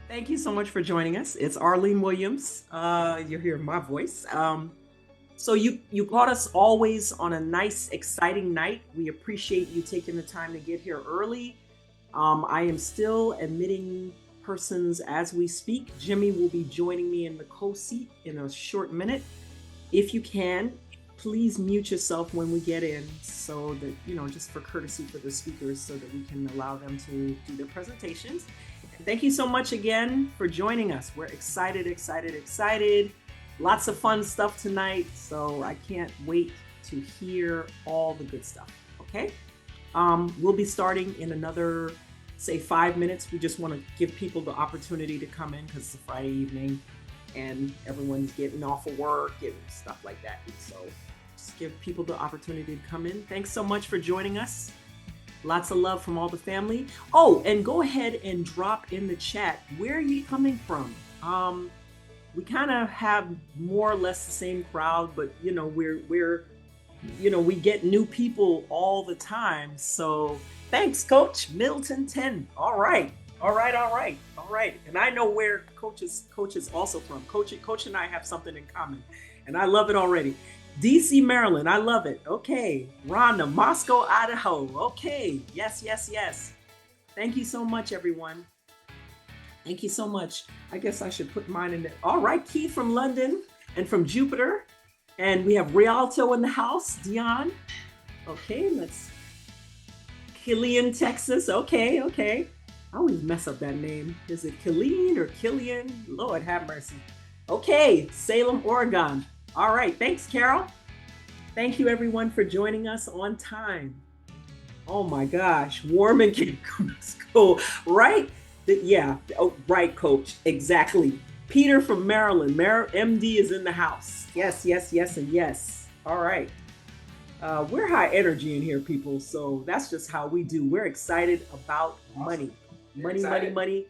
Thank you so much for joining us. It's Arlene Williams. You're hearing my voice. So you caught us always on a nice, exciting night. We appreciate you taking the time to get here early. I am still admitting persons as we speak. Jimmy will be joining me in the co-seat in a short minute. If you can, please mute yourself when we get in so that, just for courtesy for the speakers so that we can allow them to do their presentations. And thank you so much again for joining us. We're excited, excited, excited. Lots of fun stuff tonight. So I can't wait to hear all the good stuff. Okay. We'll be starting in another, say, 5 minutes. We just want to give people the opportunity to come in because it's a Friday evening and everyone's getting off of work and stuff like that. And so just give people the opportunity to come in. Thanks so much for joining us. Lots of love from all the family. Oh, and go ahead and drop in the chat. Where are you coming from? We kind of have more or less the same crowd, but we get new people all the time. So thanks, Coach Middleton 10. All right. And I know where Coach is also from. Coach and I have something in common, and I love it already. DC, Maryland. I love it. Okay. Rhonda, Moscow, Idaho. Okay. Yes. Thank you so much, everyone. Thank you so much. I guess I should put mine in there. All right. Keith from London and from Jupiter. And we have Rialto in the house. Dion. Okay. Killian, Texas. Okay. I always mess up that name. Is it Killian or Killian? Lord have mercy. Okay. Salem, Oregon. All right. Thanks, Carol. Thank you, everyone, for joining us on time. Oh, my gosh. Warm and cool. Right? Yeah. Oh, right, Coach. Exactly. Peter from Maryland. MD is in the house. Yes, and yes. All right. We're high energy in here, people. So that's just how we do. We're excited about money. Money.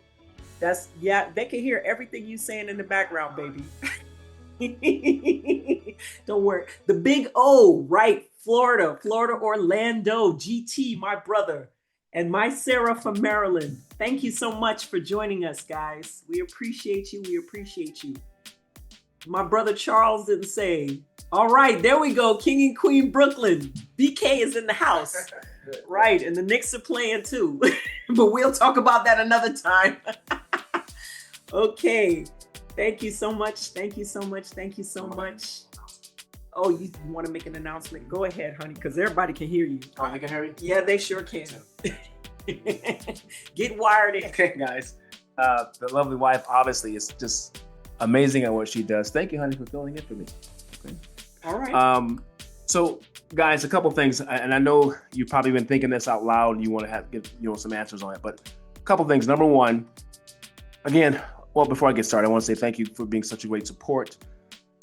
They can hear everything you saying in the background, baby. Don't worry. The big O, right? Florida, Orlando, GT, my brother, and my Sarah from Maryland. Thank you so much for joining us, guys. We appreciate you. My brother Charles didn't say. All right, there we go. King and Queen Brooklyn. BK is in the house. Right, and the Knicks are playing too. But we'll talk about that another time. Okay. Thank you so much. Oh, you want to make an announcement? Go ahead, honey, because everybody can hear you. Oh, they can hear you? Yeah, they sure can. Get wired in. Okay, guys. The lovely wife, obviously, is just amazing at what she does. Thank you, honey, for filling in for me. Okay. All right. So, guys, a couple things, and I know you've probably been thinking this out loud, and you want to get some answers on it. But a couple things. Number one, again. Well, before I get started, I want to say thank you for being such a great support,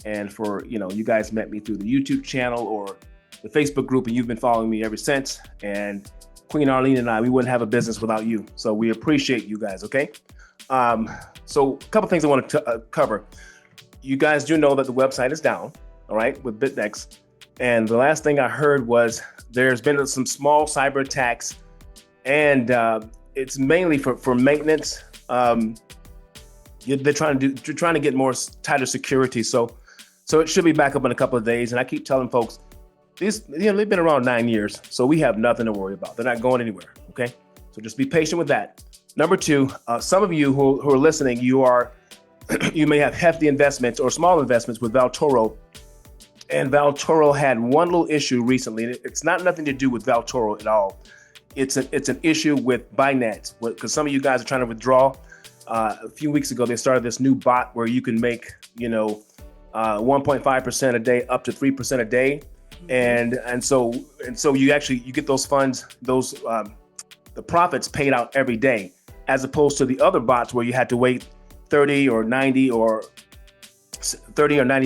and for you guys met me through the YouTube channel or the Facebook group, and you've been following me ever since. And Queen Arlene and I, we wouldn't have a business without you, so we appreciate you guys. Okay, so a couple things I want to cover. You guys do know that the website is down, all right, with Bytnex, and the last thing I heard was there's been some small cyber attacks, and it's mainly for maintenance. They're trying to get more tighter security, so it should be back up in a couple of days. And I keep telling folks, they've been around 9 years, so we have nothing to worry about. They're not going anywhere. Okay, so just be patient with that. Number two, some of you who are listening, you may have hefty investments or small investments with Valtoro, and Valtoro had one little issue recently. It's not nothing to do with Valtoro at all. It's an issue with Bytnex, because some of you guys are trying to withdraw. A few weeks ago, they started this new bot where you can make, 1.5% a day up to 3% a day. And so you get those funds, the profits paid out every day, as opposed to the other bots where you had to wait 30 or 90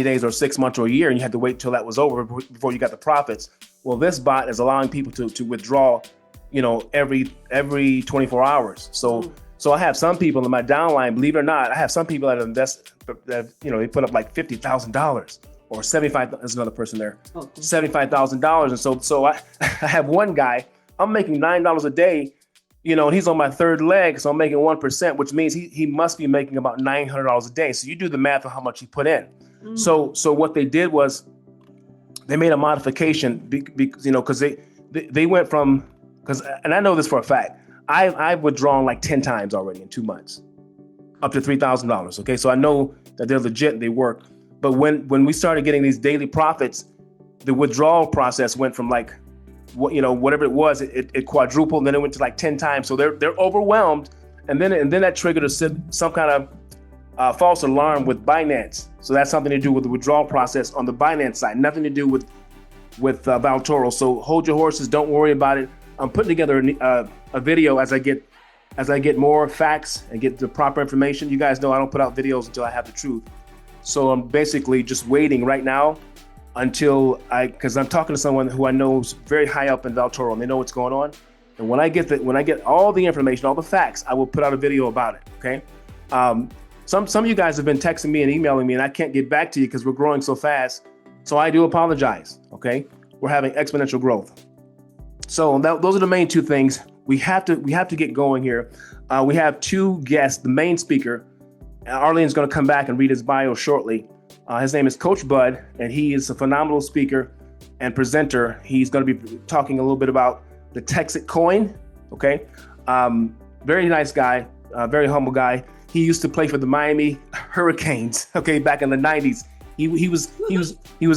days or 6 months or a year, and you had to wait till that was over before you got the profits. Well, this bot is allowing people to withdraw, every 24 hours. So I have some people in my downline, believe it or not, I have some people that invest, that they put up like $50,000 or $75,000. There's another person there, $75,000. And so I have one guy, I'm making $9 a day, and he's on my third leg, so I'm making 1%, which means he must be making about $900 a day. So you do the math of how much he put in. So what they did was they made a modification because they went from, and I know this for a fact, I've withdrawn like 10 times already in 2 months, up to $3,000. Okay, so I know that they're legit, they work. But when we started getting these daily profits, the withdrawal process went from like, whatever it was, it quadrupled, and then it went to like 10 times. So they're overwhelmed, and then that triggered some kind of false alarm with Bytnex. So that's something to do with the withdrawal process on the Bytnex side, nothing to do with Valtoro. So hold your horses, don't worry about it. I'm putting together a video as I get more facts and get the proper information. You guys know I don't put out videos until I have the truth. So I'm basically just waiting right now until because I'm talking to someone who I know is very high up in Valtoro, and they know what's going on. And when I get all the information, all the facts, I will put out a video about it. Okay. Some of you guys have been texting me and emailing me, and I can't get back to you because we're growing so fast. So I do apologize. Okay. We're having exponential growth. So those are the main two things. We have to get going here. We have two guests. The main speaker, Arlene's going to come back and read his bio shortly. His name is Coach Bud, and he is a phenomenal speaker and presenter. He's going to be talking a little bit about the Texit coin. Okay, very nice guy, very humble guy. He used to play for the Miami Hurricanes. Okay, back in the '90s. He was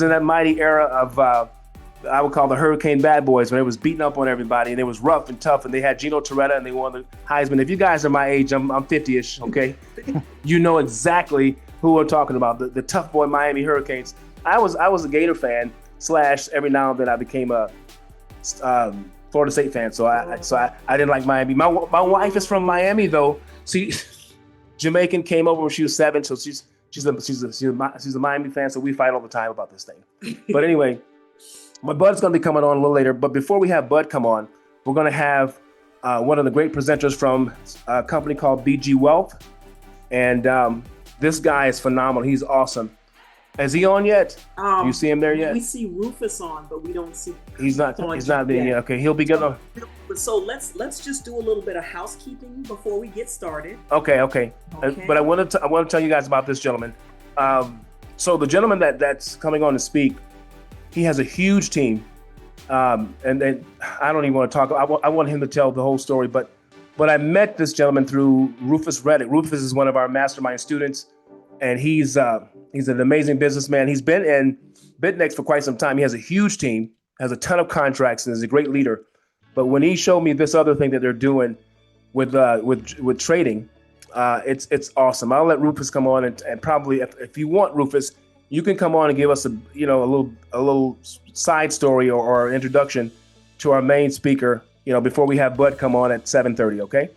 in that mighty era of I would call the Hurricane bad boys, when it was beating up on everybody and it was rough and tough, and they had Gino Torretta and they won the Heisman. If you guys are my age, I'm 50-ish, okay? You know exactly who we're talking about, the tough boy Miami Hurricanes. I was a Gator fan / every now and then I became a Florida State fan, so I didn't like Miami. My wife is from Miami though. See, Jamaican, came over when she was 7, so she's a Miami fan, so we fight all the time about this thing. But anyway. My Bud's going to be coming on a little later, but before we have Bud come on, we're going to have one of the great presenters from a company called BG Wealth, and this guy is phenomenal. He's awesome. Is he on yet? You see him there yet? We see Rufus on, but we don't see. He's not there yet. Okay, he'll be good. So let's just do a little bit of housekeeping before we get started. Okay. But I want to tell you guys about this gentleman. So the gentleman that's coming on to speak, he has a huge team, and I don't even want to talk. I want him to tell the whole story, but I met this gentleman through Rufus Reddick. Rufus is one of our Mastermind students, and he's an amazing businessman. He's been in Bytnex for quite some time. He has a huge team, has a ton of contracts, and is a great leader. But when he showed me this other thing that they're doing with trading, it's awesome. I'll let Rufus come on and probably if you want, Rufus, you can come on and give us a little side story or introduction to our main speaker, before we have Bud come on at 7:30. Okay.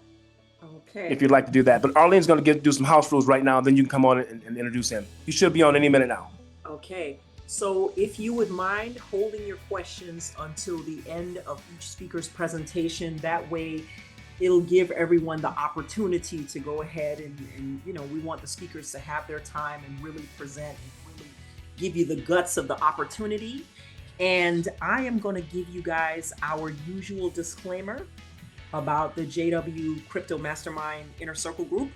If you'd like to do that, but Arlene's going to do some house rules right now. Then you can come on and introduce him. He should be on any minute now. Okay. So if you would mind holding your questions until the end of each speaker's presentation, that way it'll give everyone the opportunity to go ahead and we want the speakers to have their time and really present and really give you the guts of the opportunity. And I am going to give you guys our usual disclaimer about the JW Crypto Mastermind Inner Circle Group.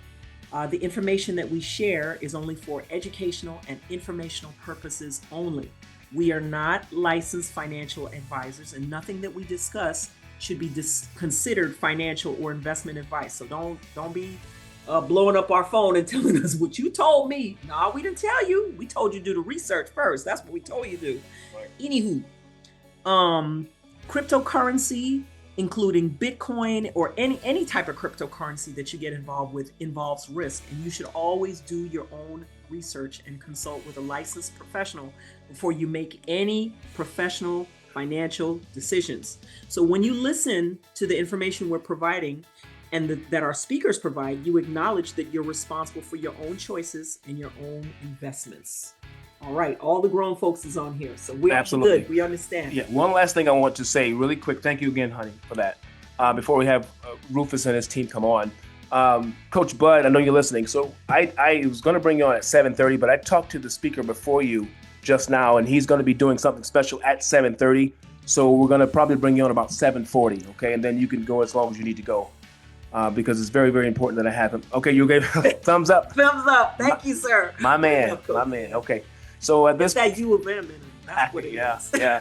The information that we share is only for educational and informational purposes only. We are not licensed financial advisors, and nothing that we discuss should be considered financial or investment advice. So don't be blowing up our phone and telling us what you told me. No, we didn't tell you. We told you to do the research first. That's what we told you to do. Right. Anywho, cryptocurrency, including Bitcoin or any type of cryptocurrency that you get involved with, involves risk, and you should always do your own research and consult with a licensed professional before you make any professional financial decisions. So when you listen to the information we're providing and that our speakers provide, you acknowledge that you're responsible for your own choices and your own investments. All right, all the grown folks is on here, so we're absolutely good. We understand. Yeah, one last thing I want to say really quick. Thank you again, honey, for that. Before we have Rufus and his team come on. Coach Bud, I know you're listening. So I was going to bring you on at 7:30, but I talked to the speaker before you just now, and he's going to be doing something special at 7:30. So we're going to probably bring you on about 7:40, okay? And then you can go as long as you need to go because it's very, very important that I have him. Okay, you gave thumbs up. Thumbs up. Thank you, sir. My man. Okay. So at this, it's that U of M, and that's what it is. Yeah.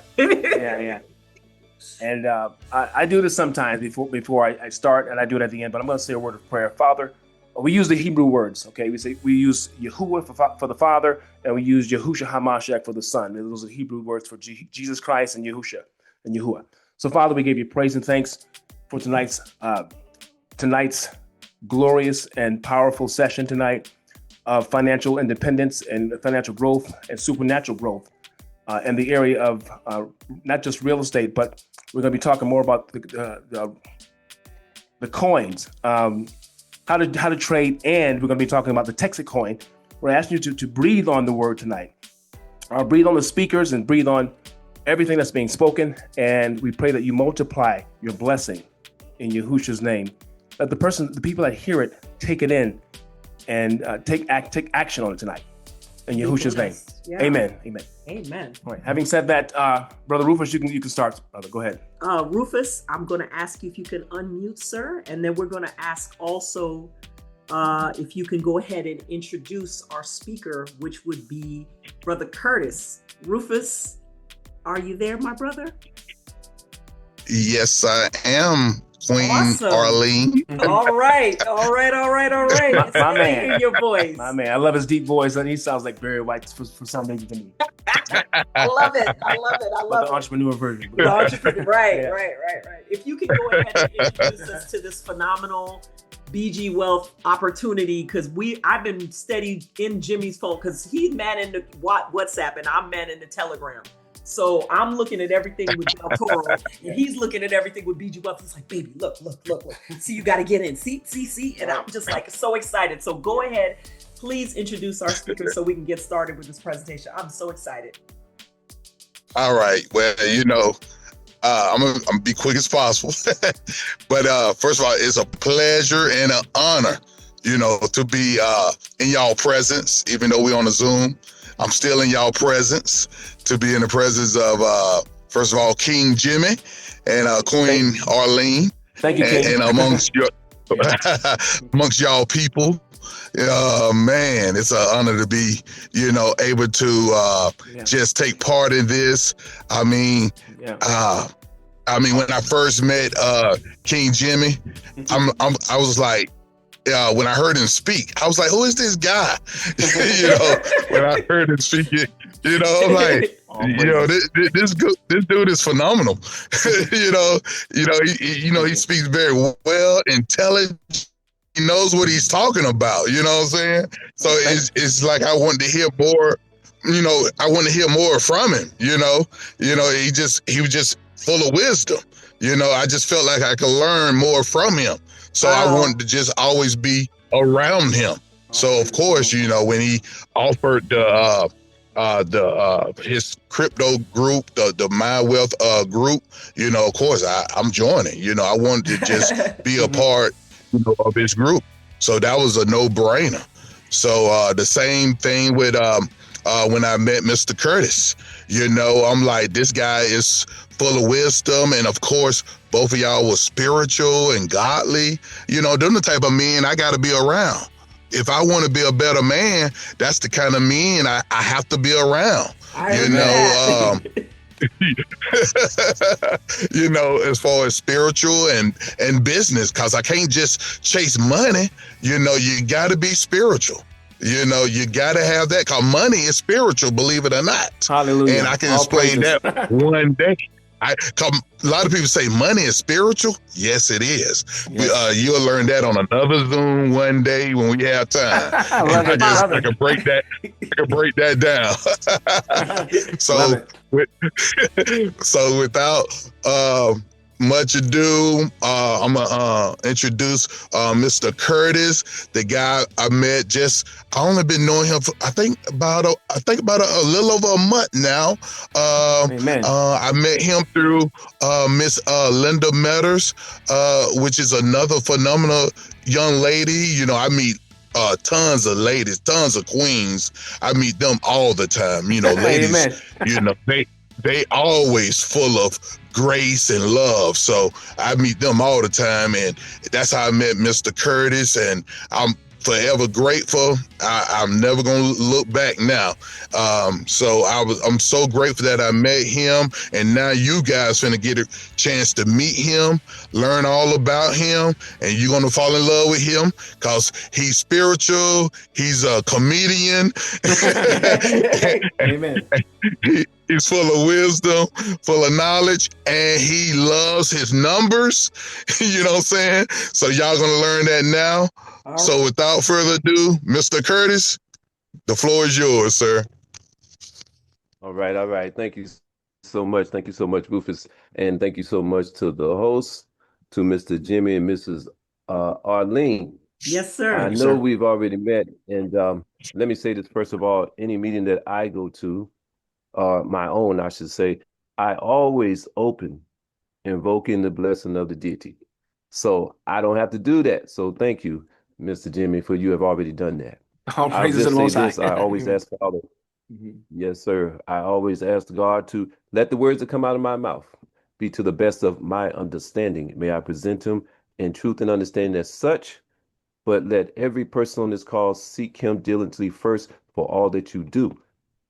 And I do this sometimes before I start, and I do it at the end. But I'm going to say a word of prayer. Father, we use the Hebrew words. Okay, we use Yahuwah for the Father, and we use Yahusha HaMashiach for the Son. Those are the Hebrew words for Jesus Christ and Yahusha and Yahuwah. So Father, we give you praise and thanks for tonight's glorious and powerful session tonight of financial independence and financial growth and supernatural growth in the area of not just real estate, but we're going to be talking more about the coins, how to trade, and we're going to be talking about the Texas coin. We're asking you to breathe on the word tonight. Breathe on the speakers and breathe on everything that's being spoken, and we pray that you multiply your blessing in Yahushua's name. Let the people that hear it, take it in and take action on it tonight in Yahushua's name. Yeah. Amen. All right. Having said that, Brother Rufus, you can start, brother. Go ahead. Rufus, I'm going to ask you if you can unmute, sir, and then we're going to ask also if you can go ahead and introduce our speaker, which would be Brother Curtis. Rufus, are you there, my brother? Yes, I am, Queen awesome. Arlene. All right. My man. Hear your voice. My man. I love his deep voice, and he sounds like Barry White for some reason to me. I love it. The entrepreneur version. Right. If you could go ahead and introduce us to this phenomenal BG Wealth opportunity, because I've been steady in Jimmy's phone because he's manning the WhatsApp and I'm manning the Telegram. So I'm looking at everything with Valtoro, and he's looking at everything with BG Wealth. He's like, baby, look. See, you got to get in. See. And I'm just like so excited. So go ahead, please introduce our speaker so we can get started with this presentation. I'm so excited. All right. Well, I'm gonna be quick as possible. But first of all, it's a pleasure and an honor, to be in y'all presence, even though we're on a Zoom. I'm still in y'all presence, to be in the presence of, first of all, King Jimmy and Queen Arlene. Thank you, King. And amongst y'all people. Man, it's an honor to be, able to just take part in this. I mean, when I first met King Jimmy, I was like, when I heard him speak, I was like, who is this guy? When I heard him speak, I'm like, this dude is phenomenal. He speaks very well, intelligent. He knows what he's talking about. You know what I'm saying? So it's like I wanted to hear more. I want to hear more from him. He was just full of wisdom. I just felt like I could learn more from him. So I wanted to just always be around him. So of course, when he offered his crypto group, the My Wealth group, of course I'm joining. I wanted to just be a part of his group. So that was a no-brainer. So the same thing with when I met Mr. Curtis. I'm like, this guy is full of wisdom, and of course both of y'all were spiritual and godly. They're the type of men I got to be around. If I want to be a better man, that's the kind of men I have to be around. As far as spiritual and business, because I can't just chase money. You got to be spiritual. You got to have that, because money is spiritual, believe it or not. Hallelujah. And I can explain that one day. A lot of people say money is spiritual. Yes, it is. Yes. You'll learn that on another Zoom one day when we have time. I can break that down. So without much ado, I'm gonna introduce Mr. Curtis, the guy I met. I only been knowing him for I think about a little over a month now. Amen. I met him through Miss Linda Metters, which is another phenomenal young lady. I meet tons of ladies, tons of queens. I meet them all the time. Ladies. Amen. they always full of grace and love. So I meet them all the time, and that's how I met Mr. Curtis, and I'm forever grateful. I'm never gonna look back now. So I'm so grateful that I met him, and now you guys finna get a chance to meet him, learn all about him, and you're gonna fall in love with him because he's spiritual. He's a comedian. Amen. He's full of wisdom, full of knowledge, and he loves his numbers. You know what I'm saying? So y'all gonna learn that now. All So right. without further ado, Mr. Curtis, the floor is yours, sir. All right, all right. Thank you so much. Thank you so much, Rufus. And thank you so much to the host, to Mr. Jimmy and Mrs. Arlene. Yes, sir. I Yes, know sir. we've already met. And let me say this first of all, any meeting that I go to, my own, I should say, I always open invoking the blessing of the deity. So I don't have to do that. So thank you, Mr. Jimmy, for you have already done that. All I'll praises to just the say Most High. this, I always ask Father. Mhm. Yes, sir. I always ask God to let the words that come out of my mouth be to the best of my understanding. May I present them in truth and understanding as such, but let every person on this call seek him diligently first for all that you do,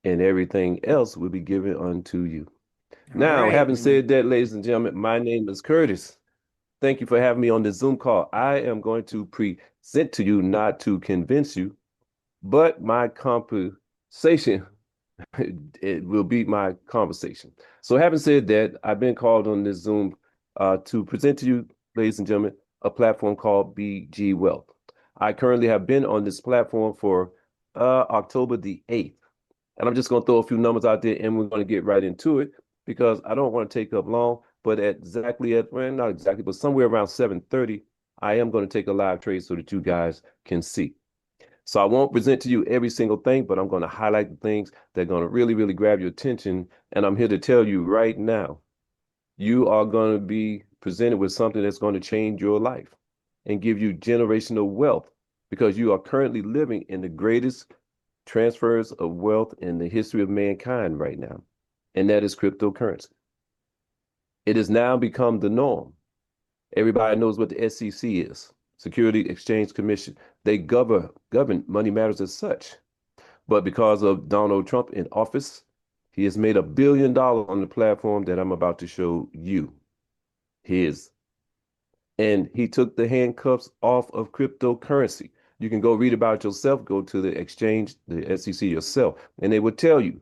and everything else will be given unto you. All Now, right. having said that, ladies and gentlemen, my name is Curtis. Thank you for having me on this Zoom call. I am going to present to you, not to convince you, but my conversation it will be my conversation. So having said that, I've been called on this Zoom to present to you, ladies and gentlemen, a platform called BG Wealth. I currently have been on this platform for October the 8th. And I'm just going to throw a few numbers out there and we're going to get right into it because I don't want to take up long, but well, not exactly, but somewhere around 7:30, I am going to take a live trade so that you guys can see. So I won't present to you every single thing, but I'm going to highlight the things that are going to really, really grab your attention. And I'm here to tell you right now, you are going to be presented with something that's going to change your life and give you generational wealth because you are currently living in the greatest transfers of wealth in the history of mankind right now. And that is cryptocurrency. It has now become the norm. Everybody knows what the SEC is, Security Exchange Commission. They govern money matters as such. But because of Donald Trump in office, he has made $1 billion on the platform that I'm about to show you. His. And he took the handcuffs off of cryptocurrency. You can go read about it yourself, go to the exchange, the SEC yourself, and they will tell you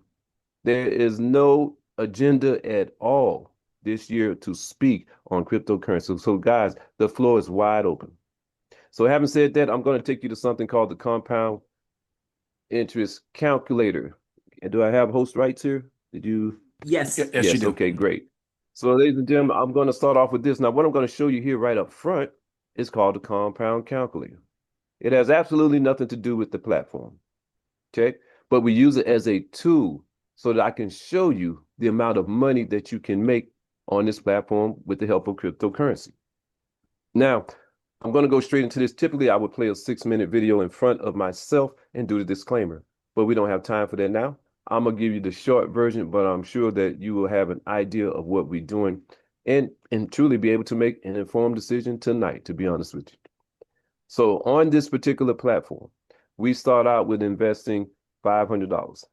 there is no agenda at all this year to speak on cryptocurrency. So guys, the floor is wide open. So having said that, I'm going to take you to something called the compound interest calculator. And do I have host rights here? Did you? Yes. Yes, you do. Okay, great. So ladies and gentlemen, I'm going to start off with this. Now, what I'm going to show you here right up front is called the compound calculator. It has absolutely nothing to do with the platform. Okay. But we use it as a tool so that I can show you the amount of money that you can make on this platform with the help of cryptocurrency. Now, I'm going to go straight into this. Typically, I would play a 6-minute video in front of myself and do the disclaimer, but we don't have time for that now. I'm going to give you the short version, but I'm sure that you will have an idea of what we're doing and truly be able to make an informed decision tonight, to be honest with you. So on this particular platform, we start out with investing $500.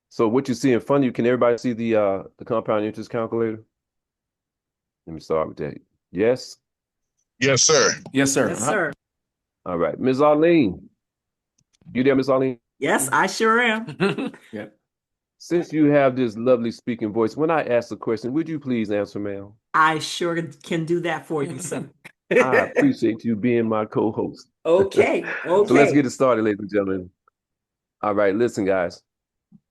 So what you see in front of you, can everybody see the compound interest calculator? Let me start with that. Yes? Yes, sir. Yes, sir. Yes, sir. All right. Ms. Arlene, you there, Ms. Arlene? Yes, I sure am. Yeah. Since you have this lovely speaking voice, when I ask a question, would you please answer, ma'am? I sure can do that for you, sir. I appreciate you being my co-host. Okay. So let's Okay. get it started, ladies and gentlemen. All right, listen, guys.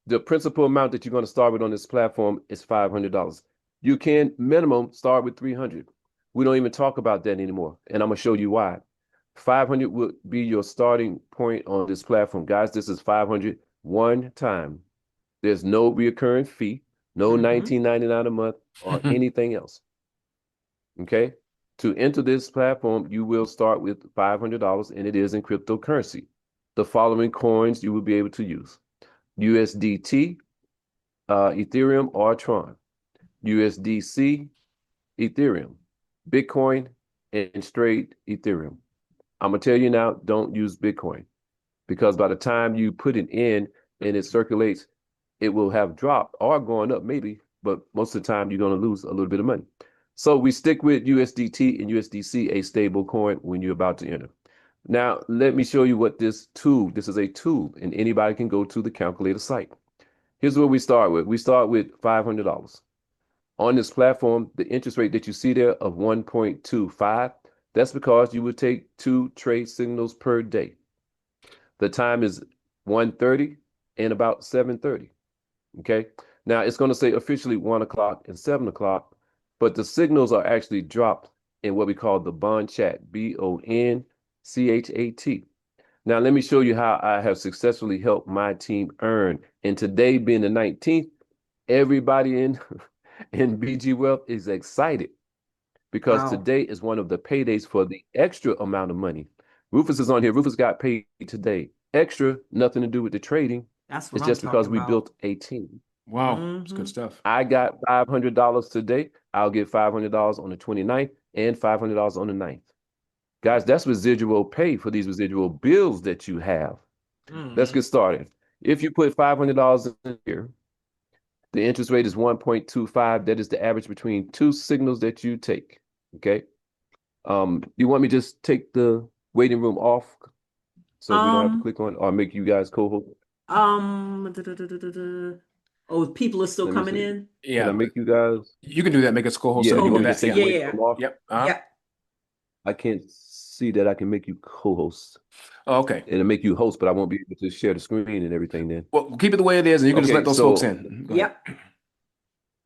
The principal amount that you're going to start with on this platform is $500. You can minimum start with $300. We don't even talk about that anymore, and I'm going to show you why. $500 will be your starting point on this platform. Guys, this is $500 one time. There's no recurring fee, no $19.99 a month or anything else. Okay? To enter this platform, you will start with $500 and it is in cryptocurrency. The following coins you will be able to use: USDT, Ethereum or Tron, USDC, Ethereum, Bitcoin, and straight Ethereum. I'm gonna tell you now, don't use Bitcoin, because by the time you put it in and it circulates, it will have dropped or gone up maybe, but most of the time you're going to lose a little bit of money. So we stick with USDT and USDC, a stable coin, when you're about to enter. Now, let me show you what this is a tool, and anybody can go to the calculator site. Here's what we start with. We start with $500. On this platform, the interest rate that you see there of 1.25, that's because you would take 2 trade signals per day. The time is 1:30 and about 7:30. Okay. Now it's going to say officially 1 o'clock and 7 o'clock, but the signals are actually dropped in what we call the bond chat, BONCHAT. Now let me show you how I have successfully helped my team earn. And today being the 19th, everybody in BG Wealth is excited because Wow. today is one of the paydays for the extra amount of money. Rufus is on here. Rufus got paid today. Extra, nothing to do with the trading. That's what It's I'm just because talking we about. built a team. Wow, it's good stuff. I got $500 today. I'll get $500 on the 29th and $500 on the 9th. Guys, that's residual pay for these residual bills that you have. Let's get started. If you put $500 in here, the interest rate is 1.25. That is the average between 2 signals that you take. Okay. You want me to just take the waiting room off so we don't have to click on, or make you guys co-host? Oh, people are still Let me coming see. in. Can I Yeah, make you guys? you can do that. Make us co-host. Yeah, So we you can want do me to that. take Yeah. the waiting room off? Yep. Yeah. I can't see that I can make you co-host. Oh, okay. It'll make you host, but I won't be able to share the screen and everything then. Well, keep it the way it is, and you can just Okay, let those folks so in. Go ahead. Yep.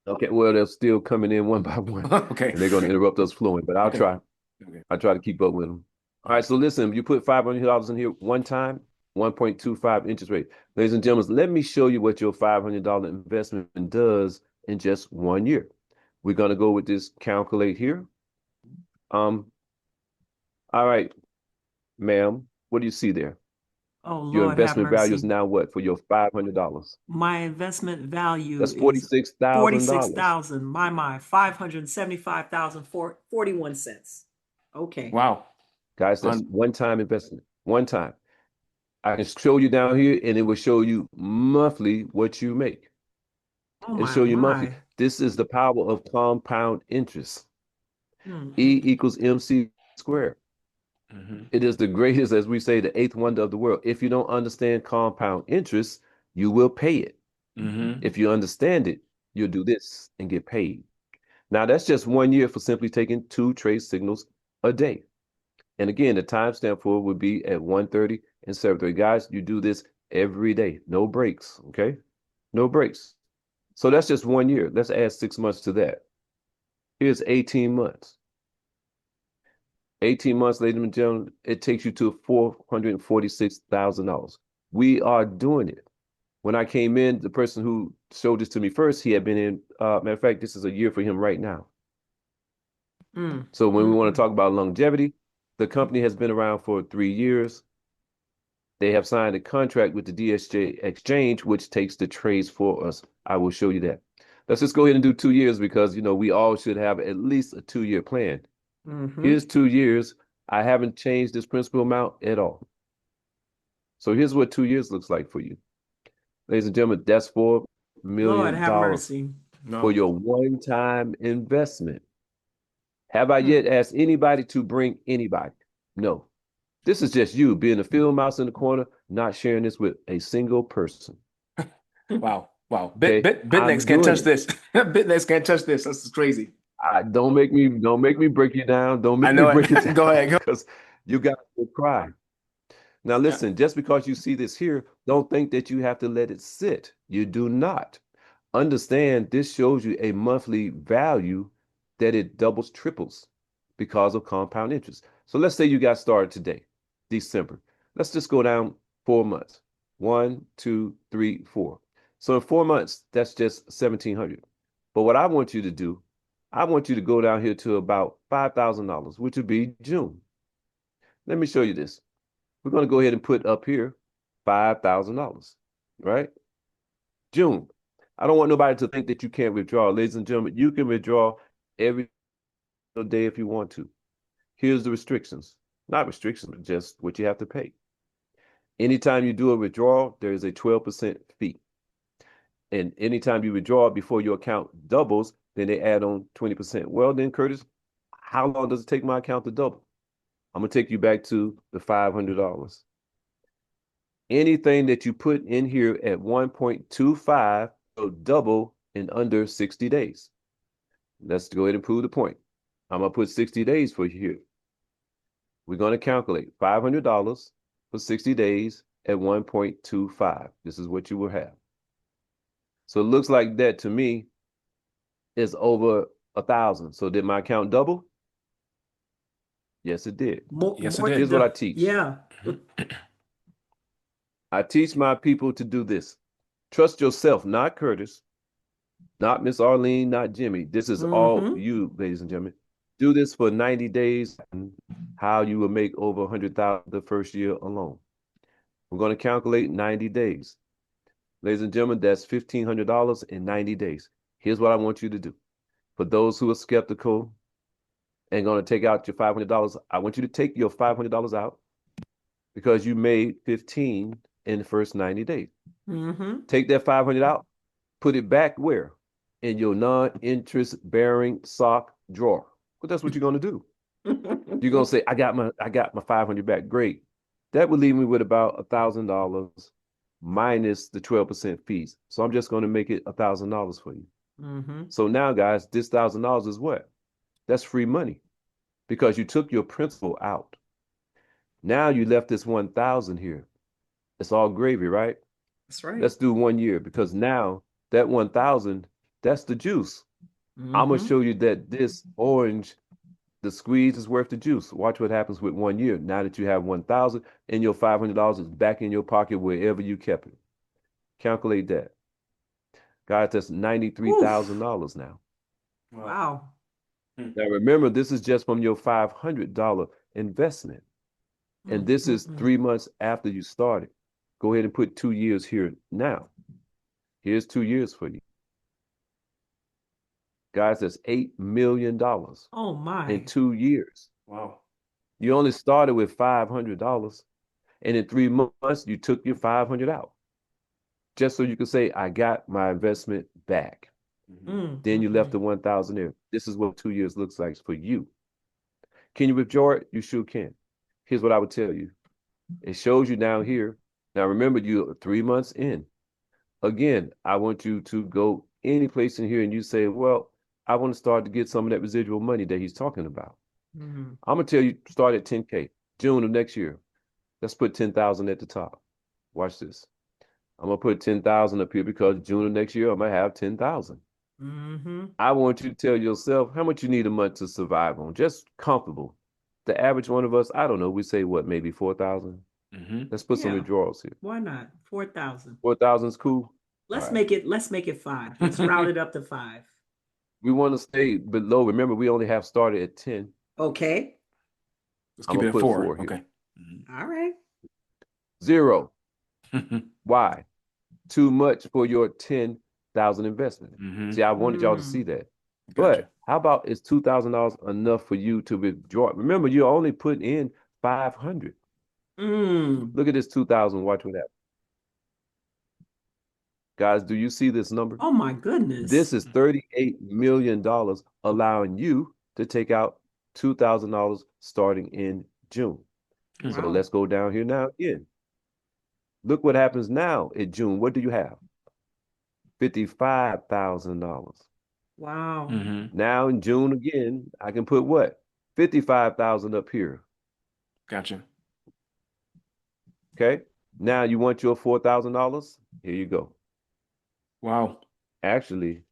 okay, well, they're still coming in one by one, Okay. and they're going to interrupt us flowing, but I'll Okay. try. Okay. I try to keep up with them. All right, so listen, you put $500 in here one time, 1.25 interest rate. Ladies and gentlemen, let me show you what your $500 investment does in just 1 year. We're going to go with this calculate here. All right, ma'am, what do you see there? Oh, Your Lord have investment value is mercy. now what for your $500? My investment value That's is $46,000. 46,000. My 575,041 cents. Okay. Wow. Guys, that's one-time investment. One time. I can show you down here, and it will show you monthly what you make. Oh It'll my, show you monthly. my. This is the power of compound interest. Mm, E equals MC squared. It is the greatest, as we say, the 8th wonder of the world. If you don't understand compound interest, you will pay it. If you understand it, you'll do this and get paid. Now, that's just 1 year for simply taking 2 trade signals a day. And again, the timestamp for it would be at 1:30 and 7:30. Guys, you do this every day. No breaks, okay? No breaks. So that's just 1 year. Let's add 6 months to that. Here's 18 months. 18 months, ladies and gentlemen, it takes you to $446,000. We are doing it. When I came in, the person who showed this to me first, he had been in, matter of fact, this is a year for him right now. So when we want to talk about longevity, the company has been around for 3 years. They have signed a contract with the DSJ exchange, which takes the trades for us. I will show you that. Let's just go ahead and do 2 years because, you know, we all should have at least a 2-year plan. Here's 2 years. I haven't changed this principal amount at all. So here's what 2 years looks like for you. Ladies and gentlemen, that's $4 Lord have million mercy. for your one-time investment. Have I yet asked anybody to bring anybody? No. This is just you being a field mouse in the corner, not sharing this with a single person. Wow. Wow. Okay? Bytnex can't touch this. Bytnex can't touch this. This is crazy. Don't make me break you down. Don't make I know me break it. it down. Go ahead. Go. Because you guys will cry. Now listen, just because you see this here, don't think that you have to let it sit. You do not. Understand this shows you a monthly value that it doubles, triples because of compound interest. So let's say you got started today, December. Let's just go down 4 months. 1, 2, 3, 4. So in 4 months, that's just 1,700. But what I want you to do, I want you to go down here to about $5,000, which would be June. Let me show you this. We're going to go ahead and put up here $5,000, right? June. I don't want nobody to think that you can't withdraw. Ladies and gentlemen, you can withdraw every day if you want to. Here's the restrictions. Not restrictions, but just what you have to pay. Anytime you do a withdrawal, there is a 12% fee. And anytime you withdraw before your account doubles, then they add on 20%. Well, then, Curtis, how long does it take my account to double? I'm going to take you back to the $500. Anything that you put in here at 1.25 will double in under 60 days. Let's go ahead and prove the point. I'm going to put 60 days for you here. We're going to calculate $500 for 60 days at 1.25. This is what you will have. So it looks like that to me is over 1,000. So did my account double? Yes, it did. Yes, it did. Here's what I teach. Yeah. I teach my people to do this. Trust yourself, not Curtis, not Miss Arlene, not Jimmy. This is all you, ladies and gentlemen. Do this for 90 days, and how you will make over 100,000 the first year alone. We're going to calculate 90 days. Ladies and gentlemen, that's $1,500 in 90 days. Here's what I want you to do. For those who are skeptical and going to take out your $500, I want you to take your $500 out because you made 15 in the first 90 days. Take that 500 out, put it back where? In your non-interest bearing sock drawer. But that's what you're going to do. You're going to say, I got my 500 back. Great. That would leave me with about $1,000 minus the 12% fees. So I'm just going to make it $1,000 for you. So now, guys, this $1,000 is what? That's free money because you took your principal out. Now you left this 1,000 here. It's all gravy, right? That's right. Let's do 1 year because now that 1,000, that's the juice. I'm going to show you that this orange, the squeeze is worth the juice. Watch what happens with 1 year. Now that you have 1,000 and your $500 is back in your pocket wherever you kept it. Calculate that. Guys, that's $93,000 now. Wow. Now remember, this is just from your $500 investment. And this is 3 months after you started. Go ahead and put 2 years here now. Here's 2 years for you. Guys, that's $8 million. Oh my. In 2 years. Wow. You only started with $500. And in 3 months, you took your 500 out. Just so you could say, I got my investment back. Then you left the 1,000 there. This is what 2 years looks like for you. Can you withdraw it? You sure can. Here's what I would tell you. It shows you down here. Now, remember, you're 3 months in. Again, I want you to go any place in here and you say, well, I want to start to get some of that residual money that he's talking about. I'm going to tell you, start at 10K, June of next year. Let's put 10,000 at the top. Watch this. I'm going to put 10,000 up here because June of next year, I'm going to have 10,000. I want you to tell yourself how much you need a month to survive on, just comfortable. The average one of us, I don't know, we say what, maybe 4,000? Let's put some withdrawals here. Why not? 4,000. 4,000 is cool. Let's make it 5. Let's round it up to 5. We want to stay below. Remember, we only have started at 10. Okay. Let's keep it at 4. Okay. All right. 0. Why? Too much for your 10,000 investment. See, I wanted y'all to see that. Gotcha. But how about is $2,000 enough for you to withdraw? Remember, you only put in 500. Look at this 2,000. Watch what happens. Guys, do you see this number? Oh my goodness. This is $38 million allowing you to take out $2,000 starting in June. So let's go down here now again. Look what happens now in June. What do you have? $55,000. Wow. Now in June again, I can put what? 55,000 up here. Gotcha. Okay. Now you want your $4,000? Here you go. Wow. Actually,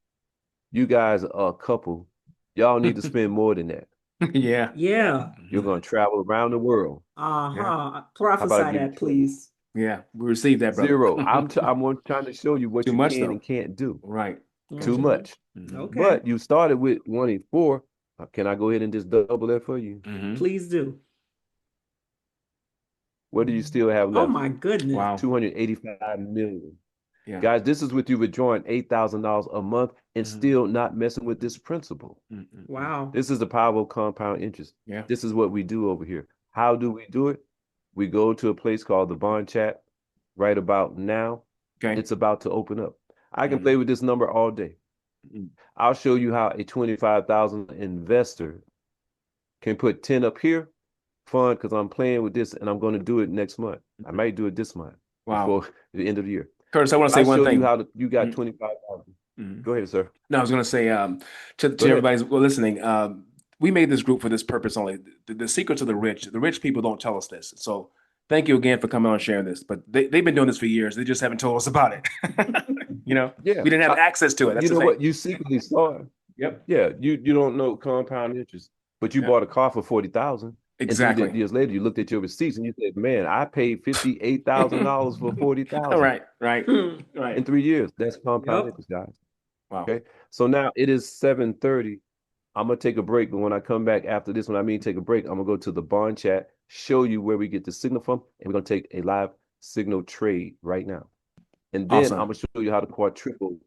you guys are a couple. Y'all need to spend more than that. Yeah. Yeah. You're going to travel around the world. Prophesy that, please. Yeah. We received that, brother. 0. I'm trying to show you what you can and can't do. Right. Too much. Okay. But you started with 184. Can I go ahead and just double that for you? Please do. What do you still have left? Oh my goodness. Wow. 285 million. Yeah. Guys, this is with you withdrawing $8,000 a month and still not messing with this principle. Wow. This is the power of compound interest. Yeah. This is what we do over here. How do we do it? We go to a place called the Bond Chat right about now. Okay. It's about to open up. I can play with this number all day. I'll show you how a 25,000 investor can put 10 up here. Fun, because I'm playing with this and I'm going to do it next month. I might do it this month before the end of the year. Curtis, I want to say one thing. You how you got 25,000. Go ahead, sir. No, I was going to say to everybody listening, we made this group for this purpose only. The secrets of the rich people don't tell us this. So thank you again for coming on and sharing this. But they've been doing this for years. They just haven't told us about it. Yeah. We didn't have access to it. That's what? You secretly saw it. Yep. Yeah. You don't know compound interest, but you bought a car for 40,000. Exactly. And 3 years later, you looked at your receipts and you said, "Man, I paid $58,000 for 40,000." Right. In 3 years, that's compound interest, guys. Wow. Okay. So now it is 7:30. I'm gonna take a break, but when I come back after this, when I mean take a break, I'm gonna go to the Bond Chat, show you where we get the signal from, and we're gonna take a live signal trade right now. And then I'm gonna show you how to quadruple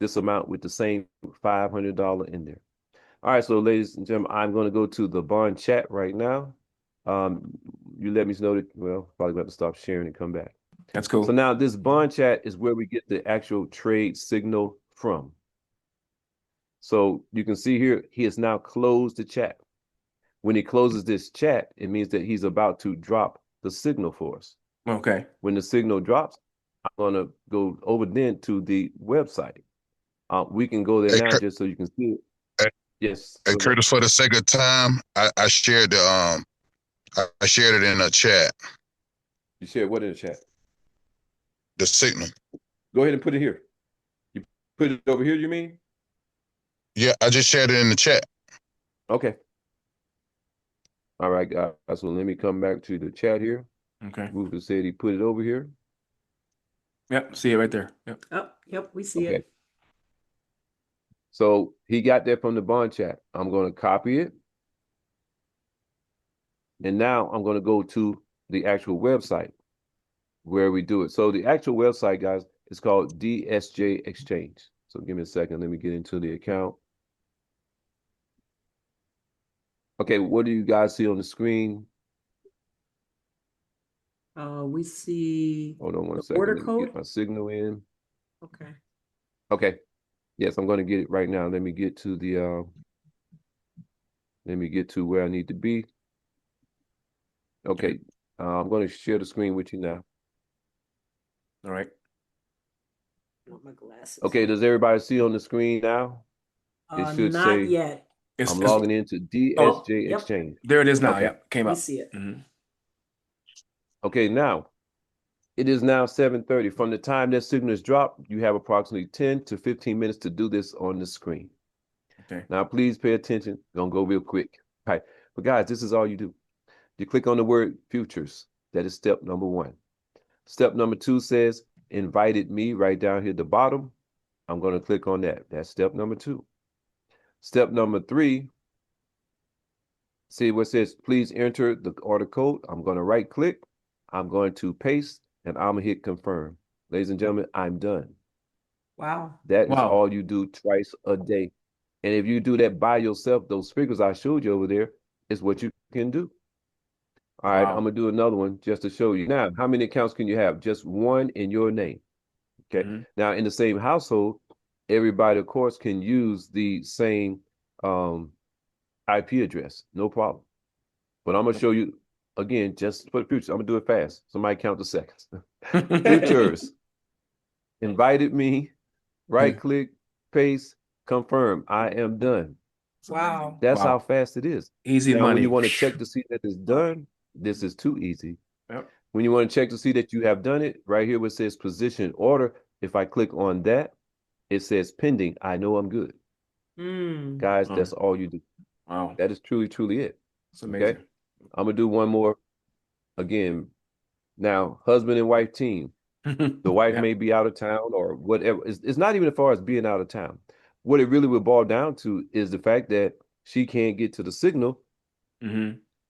this amount with the same $500 in there. All right, so ladies and gentlemen, I'm going to go to the Bond Chat right now. You let me know that, well, probably got to stop sharing and come back. That's cool. So now this Bond Chat is where we get the actual trade signal from. So you can see here, he has now closed the chat. When he closes this chat, it means that he's about to drop the signal for us. Okay. When the signal drops, I'm going to go over then to the website. We can go there now just so you can see it. Yes. And Curtis, for the sake of time, I shared the I shared it in the chat. You shared what in the chat? The signal. Go ahead and put it here. You put it over here, you mean? Yeah, I just shared it in the chat. Okay. All right, guys. So let me come back to the chat here. Okay. Rufus said he put it over here. Yep, see it right there. Yep. Oh, yep, we see it. So he got that from the Bond Chat. I'm going to copy it. And now I'm going to go to the actual website where we do it. So the actual website, guys, is called DSJ Exchange. So give me a second. Let me get into the account. Okay, what do you guys see on the screen? We see. Hold on one the second. order Let me code. get my signal in. Okay. Okay. Yes, I'm going to get it right now. Let me get to the let me get to where I need to be. Okay. I'm going to share the screen with you now. All right. I want my glasses. Okay, does everybody see on the screen now? It should not say yet. I'm logging into DSJ Exchange. There it is now. Okay. Yeah, came up. We see it. Okay, now it is now 7:30. From the time that signal is dropped, you have approximately 10 to 15 minutes to do this on the screen. Okay. Now, please pay attention. Gonna go real quick. All right. But guys, this is all you do. You click on the word futures. That is step number 1. Step number 2 says invited me right down here at the bottom. I'm going to click on that. That's step number 2. Step number 3, see what says, please enter the order code. I'm going to right click. I'm going to paste and I'm going to hit confirm. Ladies and gentlemen, I'm done. Wow. That is all you do twice a day. And if you do that by yourself, those figures I showed you over there is what you can do. All right, I'm going to do another one just to show you. Now, how many accounts can you have? Just one in your name. Okay. Now, in the same household, everybody, of course, can use the same IP address. No problem. But I'm going to show you, again, just for the future. I'm going to do it fast. Somebody count the seconds. Futures. Invited me. Right click, paste, confirm. I am done. Wow. That's how fast it is. Easy now, money. when you want to check to see that it's done, this is too easy. Yep. When you want to check to see that you have done it, right here where it says position order, if I click on that, it says pending. I know I'm good. Guys, that's all you do. Wow. That is truly, truly it. It's amazing. Okay? I'm going to do one more. Again, now, husband and wife team. The wife may be out of town or whatever. It's not even as far as being out of town. What it really would boil down to is the fact that she can't get to the signal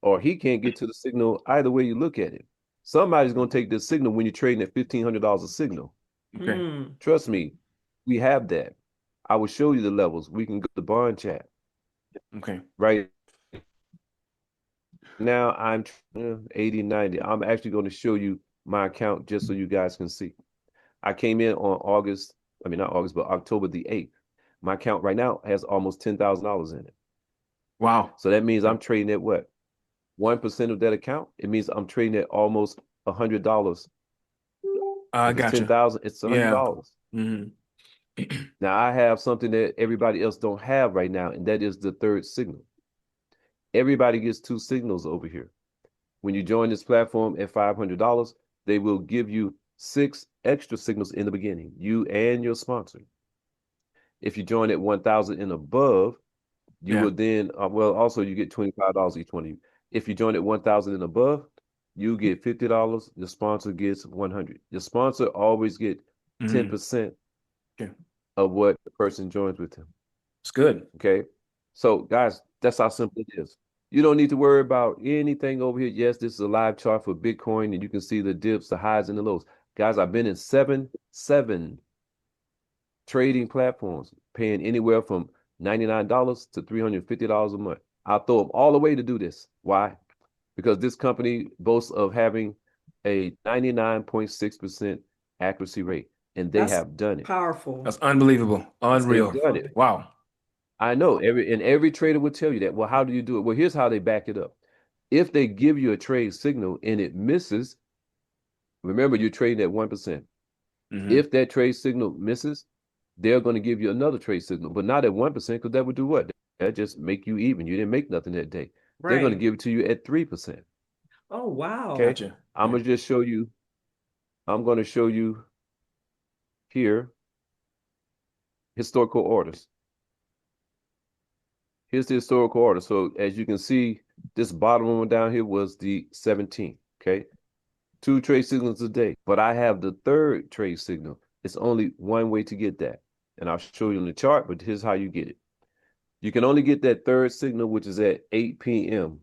or he can't get to the signal, either way you look at it. Somebody's going to take this signal when you're trading at $1,500 a signal. Okay. Trust me, we have that. I will show you the levels. We can go to the bond chat. Okay. Right now, I'm 80, 90. I'm actually going to show you my account just so you guys can see. I came in on not August, but October the 8th. My account right now has almost $10,000 in it. Wow. So that means I'm trading at what? 1% of that account? It means I'm trading at almost $100. I If it's gotcha. 10,000, it's $100. Yeah. Now I have something that everybody else don't have right now, and that is the third signal. Everybody gets two signals over here. When you join this platform at $500, they will give you 6 extra signals in the beginning, you and your sponsor. If you join at 1,000 and above, you will then, also you get $25 each one of you. If you join at 1,000 and above, you get $50. The sponsor gets 100. The sponsor always get 10% of what the person joins with him. It's good. Okay. So guys, that's how simple it is. You don't need to worry about anything over here. Yes, this is a live chart for Bitcoin, and you can see the dips, the highs, and the lows. Guys, I've been in seven trading platforms, paying anywhere from $99 to $350 a month. I'll throw them all away to do this. Why? Because this company boasts of having a 99.6% accuracy rate, and they have done it. Powerful. That's unbelievable. Unreal. They've done it. Wow. I know every trader will tell you that. Well, how do you do it? Well, here's how they back it up. If they give you a trade signal and it misses, remember you're trading at 1%. If that trade signal misses, they're going to give you another trade signal, but not at 1%, because that would do what? That just make you even. You didn't make nothing that day. They're going to give it to you at 3%. Oh, wow. Okay. Gotcha. I'm going to just show you. I'm going to show you here historical orders. Here's the historical order. So as you can see, this bottom one down here was the 17th. Okay. 2 trade signals a day, but I have the third trade signal. It's only one way to get that. And I'll show you on the chart, but here's how you get it. You can only get that third signal, which is at 8 p.m.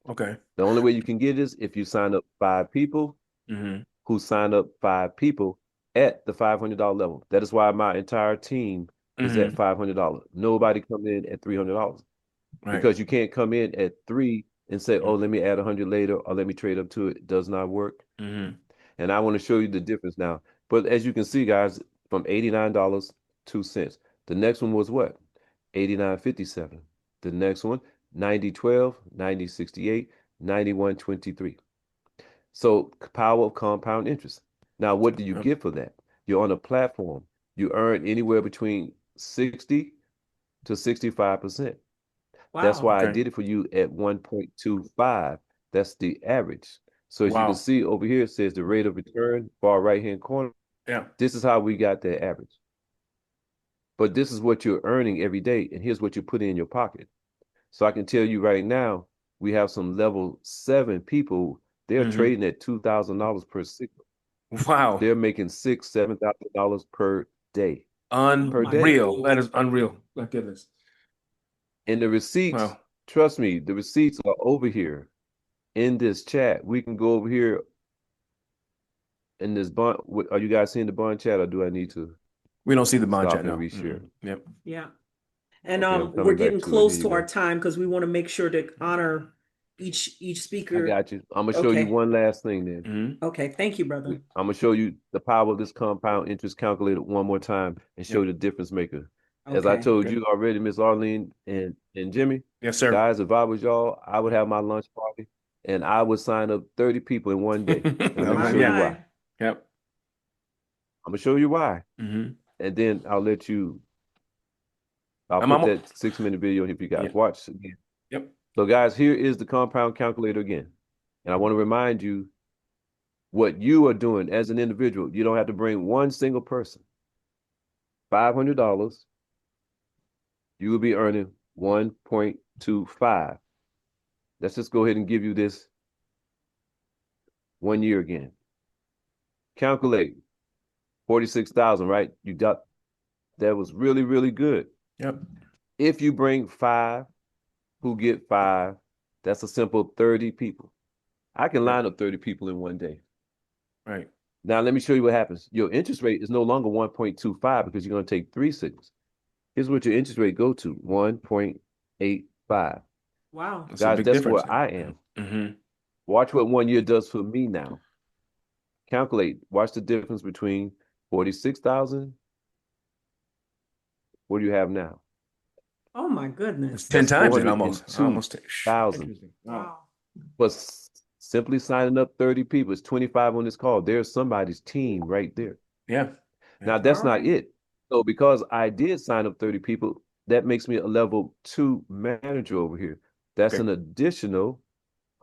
Okay. The only way you can get it is if you sign up 5 people who sign up 5 people at the $500 level. That is why my entire team is at $500. Nobody comes in at $300. Right. Because you can't come in at 3 and say, oh, let me add 100 later, or let me trade up to it. It does not work. And I want to show you the difference now. But as you can see, guys, from $89.02. The next one was what? $89.57. The next one, $90.12, $90.68, $91.23. So power of compound interest. Now, what do you get for that? You're on a platform. You earn anywhere between 60 to 65%. Wow. That's why I did it for you at 1.25. That's the average. So as you can see over here, it says the rate of return, far right-hand corner. Yeah. This is how we got that average. But this is what you're earning every day, and here's what you put in your pocket. So I can tell you right now, we have some level 7 people. They're trading at $2,000 per signal. Wow. They're making $6,000, $7,000 per day. Unreal. That is unreal. My goodness. And the receipts, trust me, the receipts are over here in this chat. We can go over here in this bond. Are you guys seeing the bond chat, or do I need to? We don't see the bond chat now. Reshare. Yep. Yeah. And we're getting close to our time because we want to make sure to honor each speaker. I got you. I'm gonna show you one last thing then. Okay, thank you, brother. I'm gonna show you the power of this compound interest calculator one more time and show you the difference maker. As I told you already, Miss Arlene and Jimmy. Yes, sir. Guys, if I was y'all, I would have my lunch party and I would sign up 30 people in one day. And let me show you why. Yep. I'm gonna show you why. And then I'll let you. I'll put that 6-minute video if you guys watch again. Yep. So guys, here is the compound calculator again. And I want to remind you what you are doing as an individual. You don't have to bring one single person. $500, you will be earning 1.25. Let's just go ahead and give you this 1 year again. Calculate 46,000, right? You got that was really, really good. Yep. If you bring 5 who get 5, that's a simple 30 people. I can line up 30 people in one day. Right. Now, let me show you what happens. Your interest rate is no longer 1.25 because you're going to take 3 signals. Here's what your interest rate go to, 1.85. Wow. That's a Guys, big that's difference. where I am. Mm-hmm. Watch what 1 year does for me now. Calculate. Watch the difference between 46,000. What do you have now? Oh my goodness. It's 10 That's times it almost. 402,000. Interesting. Wow. But simply signing up 30 people, it's 25 on this call. There's somebody's team right there. Yeah. Now, that's All not right. it. So because I did sign up 30 people, that makes me a level 2 manager over here. That's Okay. an additional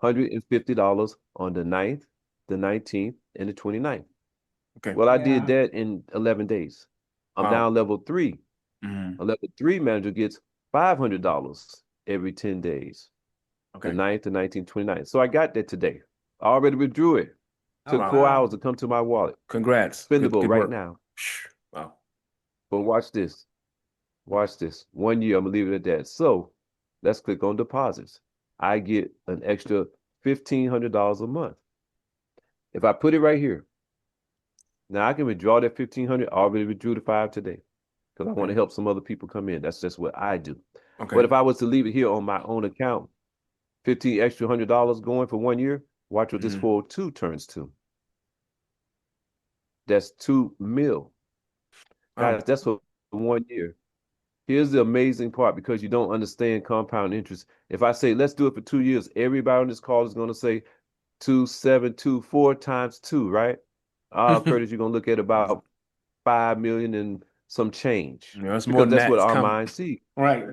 $150 on the 9th, the 19th, and the 29th. Okay. Well, I Yeah. did that in 11 days. I'm Wow. now level 3. Mm-hmm. A level 3 manager gets $500 every 10 days. Okay. The 9th, the 19th, 29th. So I got that today. I already withdrew it. Took Oh, 4 wow. hours to come to my wallet. Congrats. Spendable Good right work. now. Wow. But watch this. Watch this. 1 year, I'm gonna leave it at that. So let's click on deposits. I get an extra $1,500 a month. If I put it right here, now I can withdraw that 1,500. I already withdrew the 5 today because I want to help some other people come in. That's just what I do. Okay. But if I was to leave it here on my own account, $1,500 extra going for 1 year, watch what this 402 turns to. That's 2 mil. Guys, that's for 1 year. Here's the amazing part because you don't understand compound interest. If I say, let's do it for 2 years, everybody on this call is going to say 2,724 times 2, right? Curtis, you're going to look at about 5 million and some change. Yeah, it's more because than that's that. what It's our minds see. right.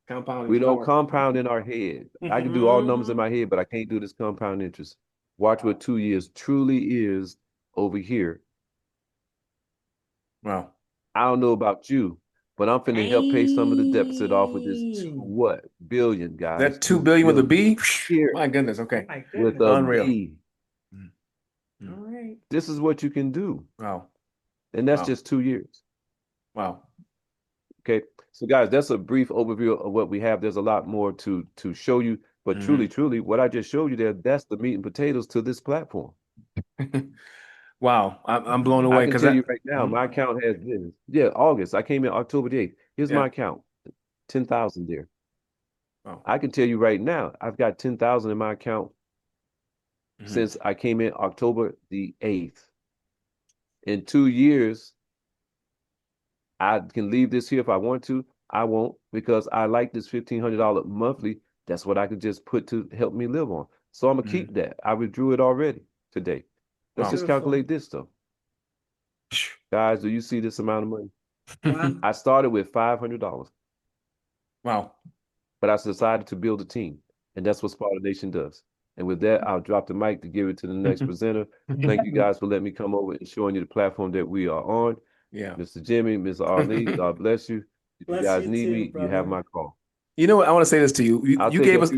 Compounding. We don't compound in our head. I can do all numbers in my head, but I can't do this compound interest. Watch what 2 years truly is over here. Wow. I don't know about you, but I'm finna help pay some of the deficit off with this $2 billion, guys. That 2 billion with a B? Here. My goodness. Okay. Oh my With goodness. a Unreal. B. All right. This is what you can do. Wow. And that's Wow. just 2 years. Wow. Okay. So guys, that's a brief overview of what we have. There's a lot more to show you, but truly, what I just showed you there, that's the meat and potatoes to this platform. Wow. I'm blown away. I can tell you right now, my account has this. Yeah, August. I came in October the 8th. Here's my account. 10,000 there. Wow. I can tell you right now, I've got 10,000 in my account since I came in October the 8th. In 2 years, I can leave this here if I want to. I won't because I like this $1,500 monthly. That's what I could just put to help me live on. So I'm gonna keep that. I withdrew it already today. Let's just calculate this though. Guys, do you see this amount of money? Wow. I started with $500. Wow. But I decided to build a team, and that's what Sparta Nation does. And with that, I'll drop the mic to give it to the next presenter. Thank you guys for letting me come over and showing you the platform that we are on. Yeah. Mr. Jimmy, Ms. Arlene, God bless you. If you guys need me, you have my call. You know what? I want to say this to you. You gave us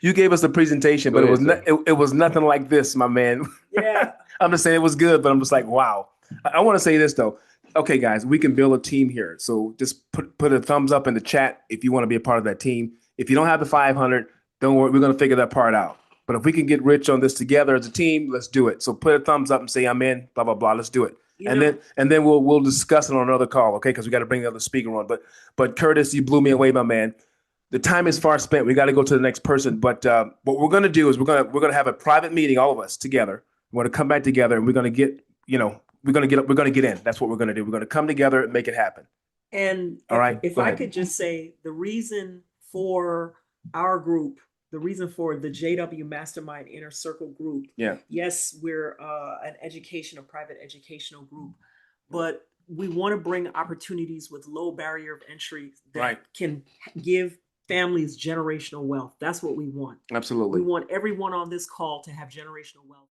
you gave us the presentation, but it was nothing like this, my man. Yeah. I'm just saying it was good, but I'm just like, wow. I want to say this though. Okay, guys, we can build a team here. So just put a thumbs up in the chat if you want to be a part of that team. If you don't have the 500, don't worry, we're going to figure that part out. But if we can get rich on this together as a team, let's do it. So put a thumbs up and say I'm in, blah, blah, blah. Let's do it. And then we'll discuss it on another call, okay? Because we got to bring the other speaker on. But Curtis, you blew me away, my man. The time is far spent. We got to go to the next person. But what we're going to do is we're going to have a private meeting, all of us together. We're going to come back together and we're going to get, we're going to get in. That's what we're going to do. We're going to come together and make it happen. And all right, if I could just say the reason for our group, the reason for the JW Mastermind Inner Circle group. Yeah. Yes, we're a private educational group, but we want to bring opportunities with low barrier of entry that can give families generational wealth. That's what we want. Absolutely. We want everyone on this call to have generational wealth.